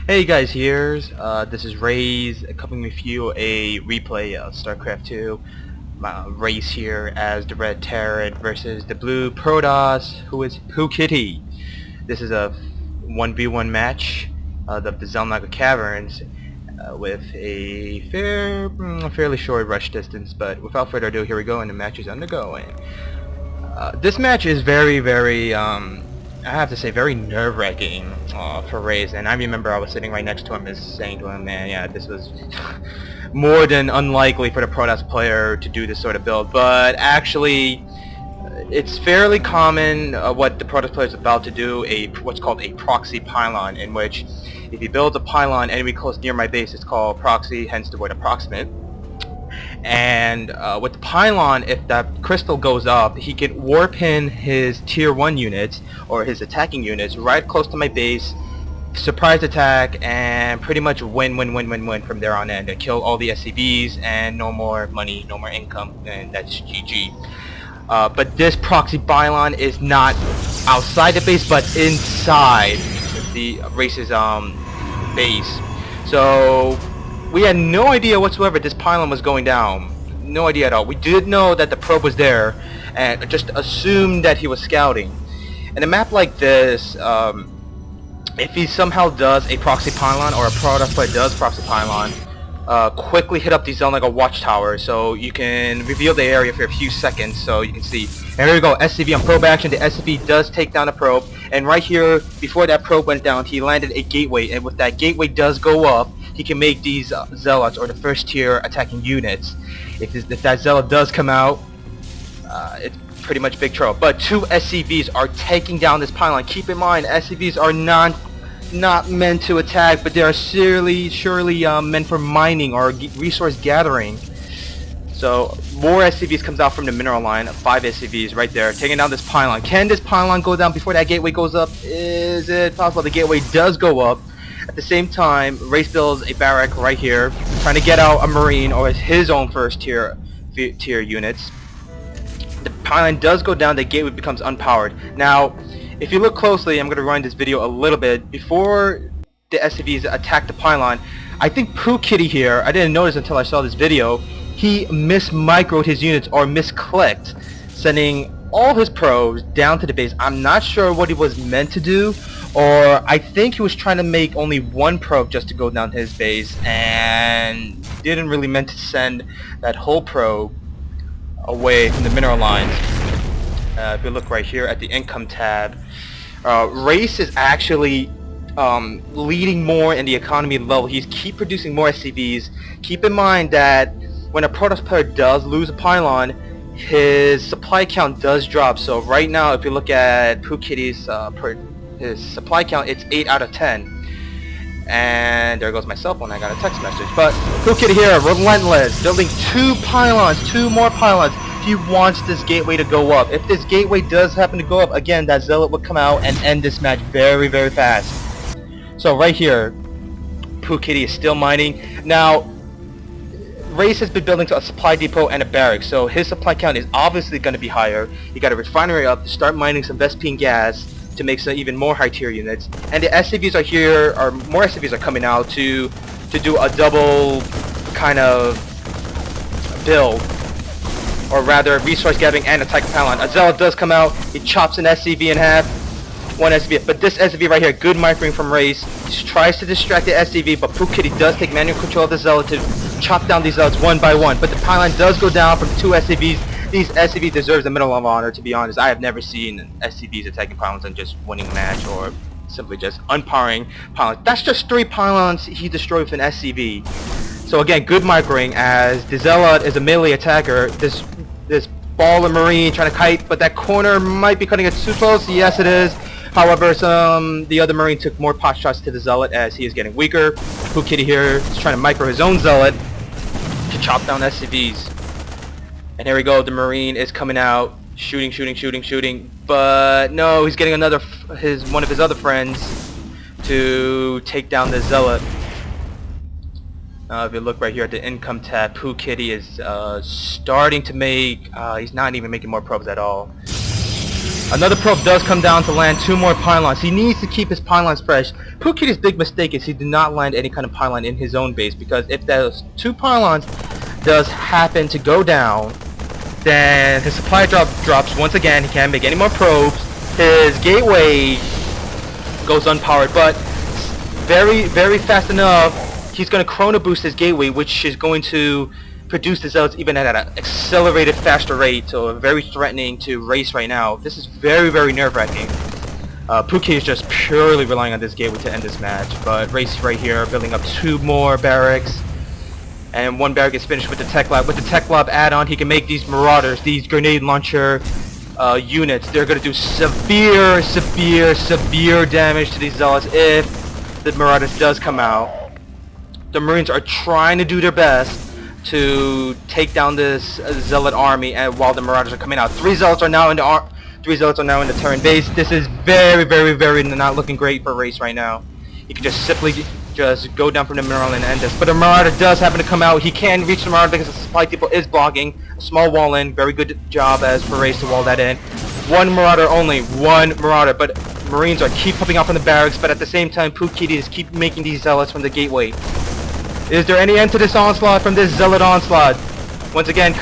Hey guys, this is Rayze coming with you a replay of StarCraft 2. Rayce here as the red Terran versus the blue Protoss, who is Pookitty. This is a 1v1 match of the Zelnaga Caverns with a fairly short rush distance, but without further ado, here we go and the match is undergoing. This match is very I have to say very nerve-wracking for Rayze, and I remember I was sitting right next to him and saying to him, man, yeah, this was more than unlikely for the Protoss player to do this sort of build, but actually it's fairly common what the Protoss player is about to do, what's called a proxy pylon, in which if he builds a pylon anywhere close near my base, it's called proxy, hence the word approximate. And with the pylon, if that crystal goes up, he can warp in his tier 1 units or his attacking units right close to my base, surprise attack, and pretty much win from there on in. They kill all the SCVs and no more money, no more income, and that's GG. But this proxy pylon is not outside the base but inside the Rayce's base. So we had no idea whatsoever this pylon was going down. No idea at all. We did know that the probe was there and just assumed that he was scouting. In a map like this, if he somehow does a proxy pylon, or a Protoss player does proxy pylon, quickly hit up these Zelnaga watchtowers so you can reveal the area for a few seconds so you can see. And here we go, SCV on probe action. The SCV does take down the probe, and right here, before that probe went down, he landed a gateway, and with that gateway does go up, he can make these zealots, or the first tier attacking units. If that zealot does come out, it's pretty much big trouble. But two SCVs are taking down this pylon. Keep in mind, SCVs are not meant to attack, but they are surely meant for mining or resource gathering. So more SCVs comes out from the mineral line. 5 SCVs right there taking down this pylon. Can this pylon go down before that gateway goes up? Is it possible? The gateway does go up. At the same time, Rayce builds a barrack right here, trying to get out a marine or his own first tier units. The pylon does go down, the gateway becomes unpowered. Now, if you look closely, I'm going to run this video a little bit. Before the SCVs attack the pylon, I think Pookitty here, I didn't notice until I saw this video, he mismicroed his units or misclicked, sending all his probes down to the base. I'm not sure what he was meant to do, or I think he was trying to make only one probe just to go down to his base and didn't really meant to send that whole probe away from the mineral lines. If you look right here at the income tab, Rayce is actually leading more in the economy level. He's keep producing more SCVs. Keep in mind that when a Protoss player does lose a pylon, his supply count does drop. So right now, if you look at Pookitty's his supply count, it's 8 out of 10. And there goes my cell phone, I got a text message. But Pookitty here, relentless, building 2 pylons, 2 more pylons. He wants this gateway to go up. If this gateway does happen to go up, again, that zealot would come out and end this match very fast. So right here, Pookitty is still mining. Now, Rayce has been building to a supply depot and a barrack, so his supply count is obviously going to be higher. You got a refinery up to start mining some Vespene gas to make some even more high tier units, and the SCVs are here, or more SCVs are coming out to do a double kind of build, or rather resource gathering and attack pylon. A zealot does come out, he chops an SCV in half, one SCV, but this SCV right here, good microing from Rayce, he tries to distract the SCV, but Pookitty does take manual control of the zealot to chop down these zealots one by one, but the pylon does go down from 2 SCVs. These SCVs deserves the Medal of Honor, to be honest. I have never seen SCVs attacking pylons and just winning a match, or simply just unpowering pylons. That's just 3 pylons he destroyed with an SCV. So again, good microing, as the zealot is a melee attacker. This baller marine trying to kite, but that corner might be cutting it too close. Yes, it is. However, the other marine took more pot shots to the zealot as he is getting weaker. Pookitty here is trying to micro his own zealot to chop down SCVs. And here we go, the marine is coming out, shooting, but no, he's getting one of his other friends to take down the zealot. If you look right here at the income tab, Pookitty is starting to make, he's not even making more probes at all. Another probe does come down to land 2 more pylons. He needs to keep his pylons fresh. Pookitty's big mistake is he did not land any kind of pylon in his own base, because if those 2 pylons does happen to go down, then his supply drops once again. He can't make any more probes. His gateway goes unpowered, but very, very fast enough, he's going to chrono boost his gateway, which is going to produce the zealots even at an accelerated, faster rate, so very threatening to Rayce right now. This is very, very nerve-wracking. Pookitty is just purely relying on this gateway to end this match, but Rayce right here building up 2 more barracks, and 1 barrack is finished with the tech lab. With the tech lab add-on, he can make these marauders, these grenade launcher units. They're going to do severe, severe, severe damage to these zealots if the marauders does come out. The Marines are trying to do their best to take down this zealot army, and while the marauders are coming out, 3 zealots are now in the Terran base. This is very, very, very not looking great for Rayce right now. He can just simply just go down from the mineral and end this. But the marauder does happen to come out. He can reach the marauder because the supply depot is blocking. A small wall in. Very good job as for Rayce to wall that in. 1 marauder only. 1 marauder. But Marines are keep popping out from the barracks. But at the same time, Pookitty is keep making these zealots from the gateway. Is there any end to this onslaught from this zealot onslaught? Once again,